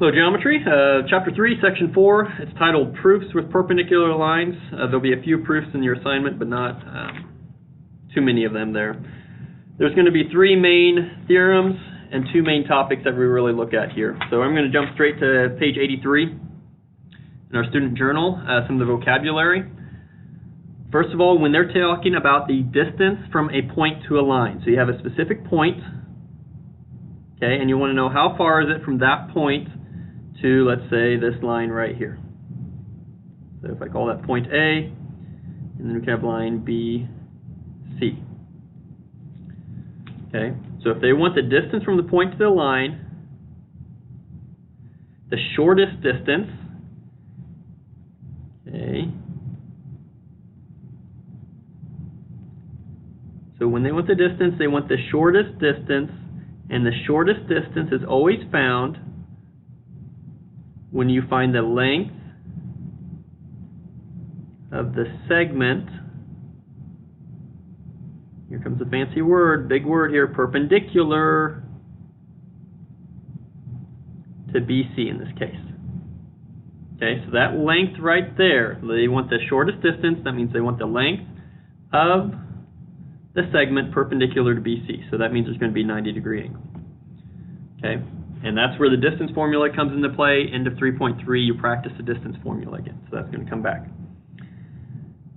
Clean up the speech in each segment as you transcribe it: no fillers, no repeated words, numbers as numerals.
Hello, Geometry. Chapter 3, Section 4. It's titled Proofs with Perpendicular Lines. There'll be a few proofs in your assignment, but not too many of them there. There's going to be 3 main theorems and 2 main topics that we really look at here. So I'm going to jump straight to page 83 in our student journal, some of the vocabulary. First of all, when they're talking about the distance from a point to a line, so you have a specific point, okay, and you want to know how far is it from that point to, let's say, this line right here. So if I call that point A, and then we can have line B, C. Okay, so if they want the distance from the point to the line, the shortest distance, okay, so when they want the distance, they want the shortest distance, and the shortest distance is always found when you find the length of the segment. Here comes a fancy word, big word here, perpendicular to BC in this case. Okay, so that length right there, they want the shortest distance, that means they want the length of the segment perpendicular to BC. So that means there's going to be a 90-degree angle. Okay, and that's where the distance formula comes into play. End of 3.3, you practice the distance formula again. So that's going to come back.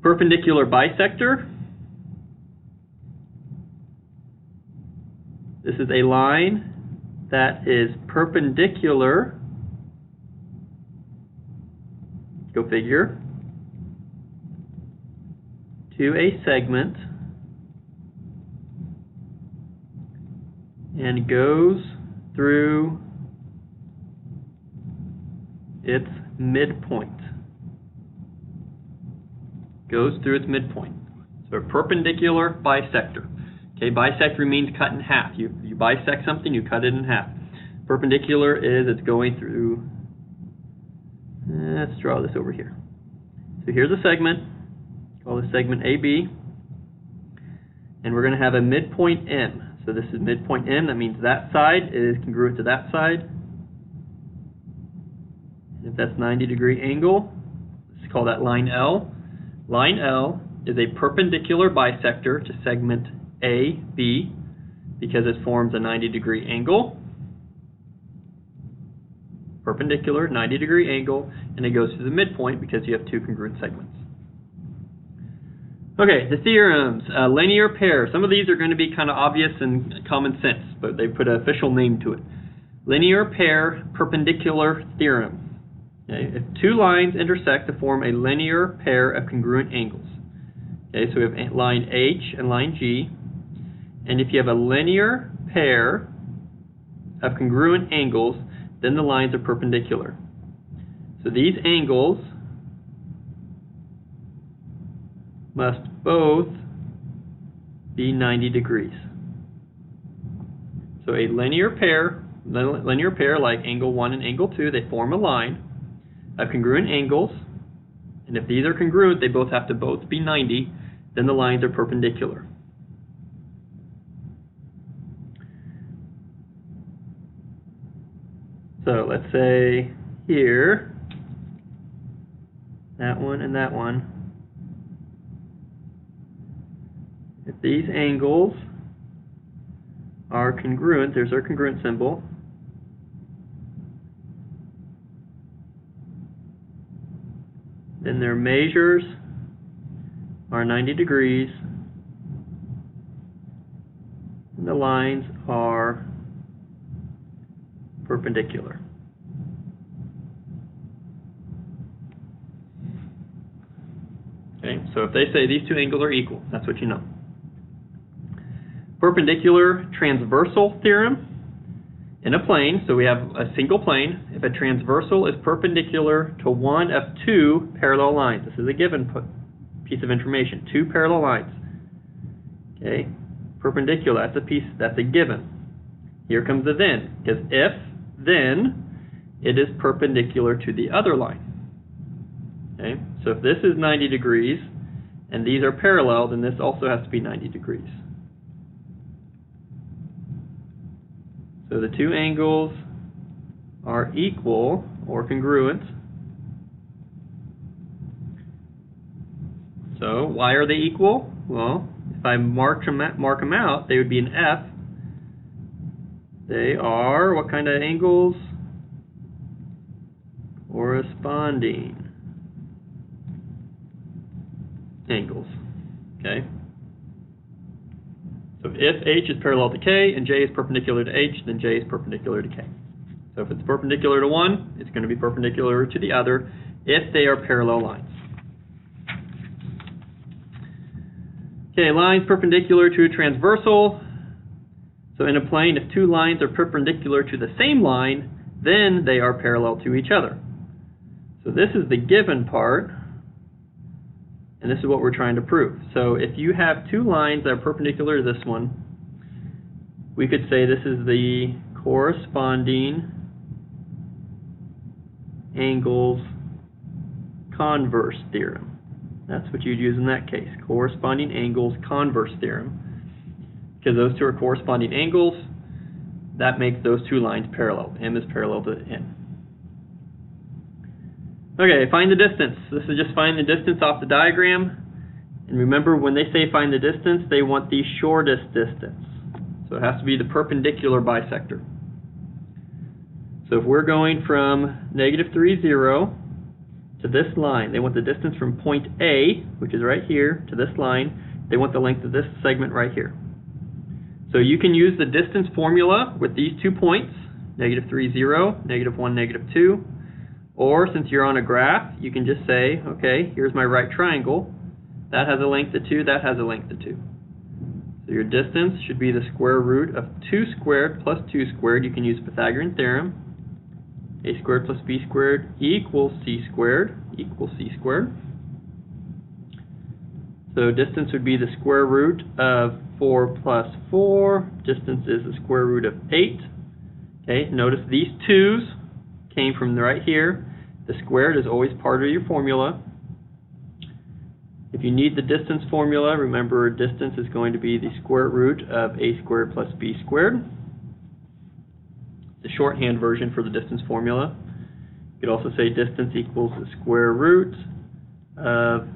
Perpendicular bisector. This is a line that is perpendicular, go figure, to a segment and goes through its midpoint. Goes through its midpoint. So a perpendicular bisector. Okay, bisector means cut in half. You bisect something, you cut it in half. Perpendicular is it's going through, let's draw this over here. So here's a segment, call this segment AB, and we're going to have a midpoint M. So this is midpoint M, that means that side is congruent to that side. And if that's 90-degree angle, let's call that line L. Line L is a perpendicular bisector to segment AB because it forms a 90-degree angle. Perpendicular, 90-degree angle, and it goes to the midpoint because you have 2 congruent segments. Okay, the theorems, linear pair. Some of these are going to be kind of obvious and common sense, but they put an official name to it. Linear pair perpendicular theorem. Okay, if 2 lines intersect to form a linear pair of congruent angles. Okay, so we have line H and line G, and if you have a linear pair of congruent angles, then the lines are perpendicular. So these angles must both be 90 degrees. So a linear pair like angle 1 and angle 2, they form a line of congruent angles, and if these are congruent, they both have to both be 90, then the lines are perpendicular. So let's say here, that one and that one, if these angles are congruent, there's our congruent symbol, then their measures are 90 degrees, and the lines are perpendicular. Okay, so if they say these 2 angles are equal, that's what you know. Perpendicular transversal theorem. In a plane, so we have a single plane, if a transversal is perpendicular to one of 2 parallel lines. This is a given piece of information. 2 parallel lines. Okay, perpendicular, that's a given. Here comes the then, because if then it is perpendicular to the other line. Okay, so if this is 90 degrees and these are parallel, then this also has to be 90 degrees. So the 2 angles are equal or congruent. So why are they equal? Well, if I mark them out, they would be an F. They are what kind of angles? Corresponding angles. Okay? So if H is parallel to K and J is perpendicular to H, then J is perpendicular to K. So if it's perpendicular to one, it's going to be perpendicular to the other if they are parallel lines. Okay, lines perpendicular to a transversal. So in a plane, if two lines are perpendicular to the same line, then they are parallel to each other. So this is the given part, and this is what we're trying to prove. So if you have two lines that are perpendicular to this one, we could say this is the corresponding angles converse theorem. That's what you'd use in that case, corresponding angles converse theorem. Because those two are corresponding angles, that makes those two lines parallel. M is parallel to N. Okay, find the distance. This is just find the distance off the diagram. And remember, when they say find the distance, they want the shortest distance. So it has to be the perpendicular bisector. So if we're going from -3, 0 to this line, they want the distance from point A, which is right here, to this line. They want the length of this segment right here. So you can use the distance formula with these 2 points, -3, 0, -1, -2. Or since you're on a graph, you can just say, okay, here's my right triangle. That has a length of 2, that has a length of 2. So your distance should be the square root of 2 squared plus 2 squared. You can use Pythagorean theorem. A squared plus B squared equals C squared equals C squared. So distance would be the square root of 4 plus 4. Distance is the square root of 8. Okay, notice these 2's came from right here. The squared is always part of your formula. If you need the distance formula, remember distance is going to be the square root of A squared plus B squared. The shorthand version for the distance formula. You could also say distance equals the square root of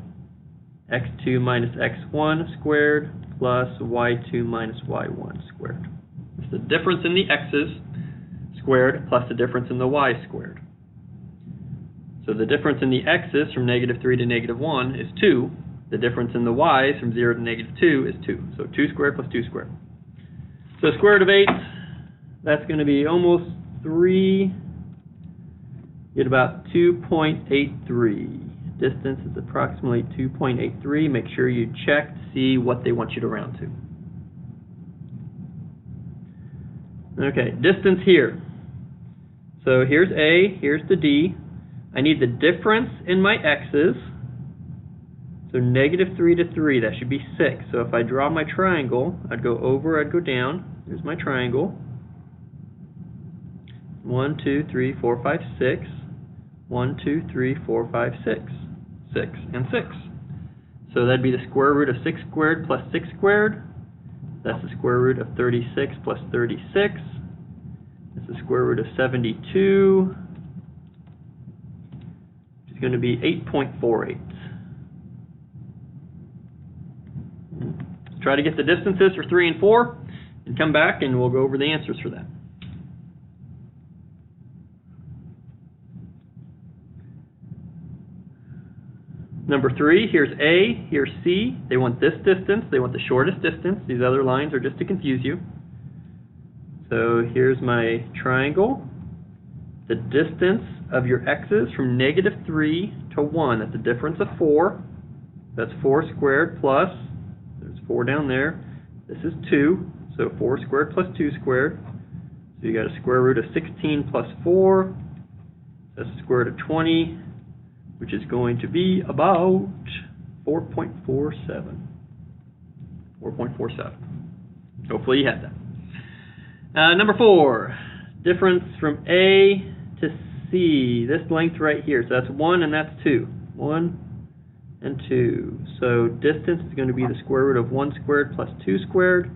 x2 minus x1 squared plus y2 minus y1 squared. It's the difference in the x's squared plus the difference in the y squared. So the difference in the x's from -3 to -1 is 2. The difference in the y's from 0 to -2 is 2. So 2 squared plus 2 squared. So square root of 8, that's going to be almost 3. Get about 2.83. Distance is approximately 2.83. Make sure you check to see what they want you to round to. Okay, distance here. So here's A, here's the D. I need the difference in my x's. So -3 to 3, that should be 6. So if I draw my triangle, I'd go over, I'd go down. There's my triangle. 1, 2, 3, 4, 5, 6. 1, 2, 3, 4, 5, 6. 6 and 6. So that'd be the square root of 6 squared plus 6 squared. That's the square root of 36 plus 36. That's the square root of 72. Which is going to be 8.48. Try to get the distances for 3 and 4, and come back and we'll go over the answers for that. Number 3, here's A, here's C. They want this distance, they want the shortest distance. These other lines are just to confuse you. So here's my triangle. The distance of your x's from -3 to 1, that's a difference of 4. That's 4 squared plus, there's 4 down there. This is 2, so 4 squared plus 2 squared. So you got a square root of 16 plus 4. That's the square root of 20. Which is going to be about 4.47. 4.47. Hopefully you had that. Number 4, difference from A to C. This length right here. So that's 1 and that's 2. 1 and 2. So distance is going to be the square root of 1 squared plus 2 squared.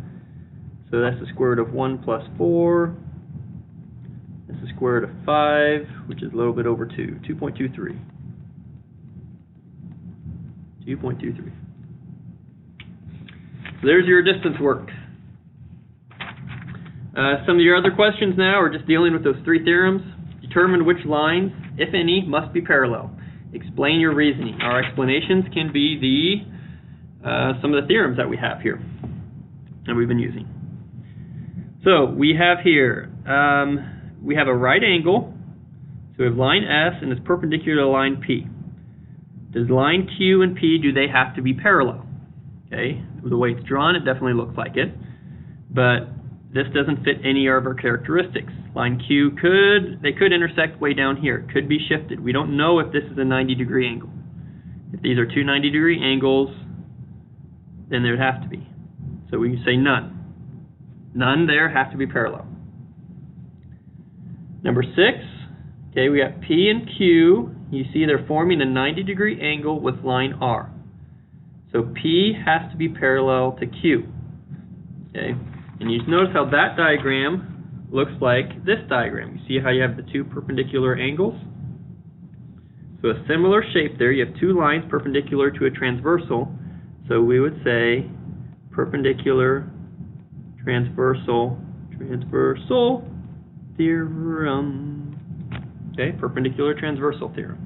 So that's the square root of 1 plus 4. That's the square square root of 5, which is a little bit over 2, 2.23. 2.23. So there's your distance work. Some of your other questions now are just dealing with those three theorems. Determine which lines, if any, must be parallel. Explain your reasoning. Our explanations can be some of the theorems that we have here that we've been using. So we have here, we have a right angle. So we have line S and it's perpendicular to line P. Does line Q and P, do they have to be parallel? Okay, the way it's drawn, it definitely looks like it. But this doesn't fit any of our characteristics. Line Q they could intersect way down here. It could be shifted. We don't know if this is a 90-degree angle. If these are two 90-degree angles, then there would have to be. So we say none. None there have to be parallel. Number 6, okay, we got P and Q. You see they're forming a 90-degree angle with line R. So P has to be parallel to Q. Okay, and you notice how that diagram looks like this diagram. You see how you have the two perpendicular angles? So a similar shape there. You have two lines perpendicular to a transversal. So we would say perpendicular transversal theorem. Okay, perpendicular transversal theorem.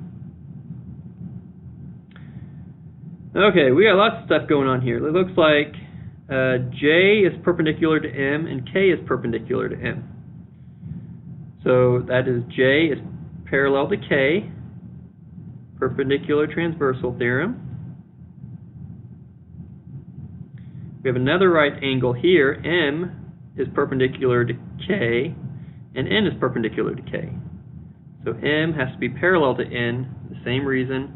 Okay, we got lots of stuff going on here. It looks like J is perpendicular to M and K is perpendicular to M. So that is J is parallel to K, perpendicular transversal theorem. We have another right angle here. M is perpendicular to K, and N is perpendicular to K. So M has to be parallel to N, the same reason,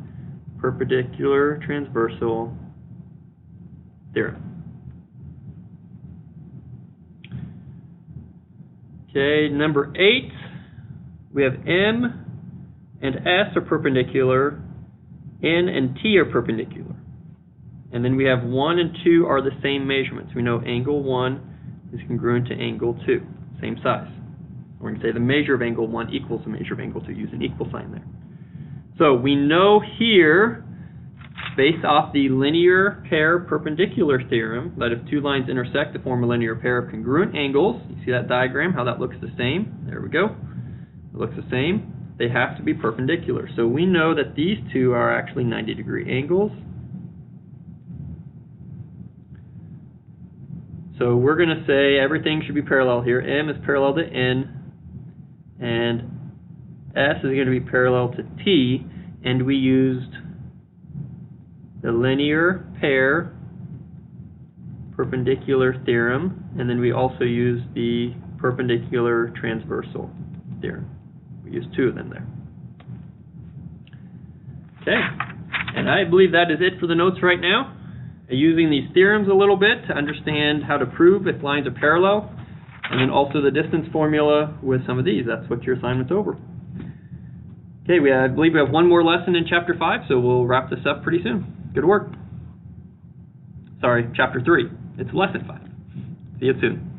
perpendicular transversal theorem. Okay, number 8, we have M and S are perpendicular, N and T are perpendicular. And then we have 1 and 2 are the same measurements. We know angle 1 is congruent to angle 2, same size. We're going to say the measure of angle 1 equals the measure of angle 2, use an equal sign there. So we know here, based off the linear pair perpendicular theorem, that if two lines intersect to form a linear pair of congruent angles, you see that diagram, how that looks the same? There we go. It looks the same. They have to be perpendicular. So we know that these two are actually 90-degree angles. So we're going to say everything should be parallel here. M is parallel to N, and S is going to be parallel to T, and we used the linear pair perpendicular theorem, and then we also used the perpendicular transversal theorem. We used two of them there. Okay, and I believe that is it for the notes right now. Using these theorems a little bit to understand how to prove if lines are parallel, and then also the distance formula with some of these. That's what your assignment's over. Okay, I believe we have one more lesson in Chapter 5, so we'll wrap this up pretty soon. Good work. Sorry, Chapter 3. It's Lesson 5. See you soon.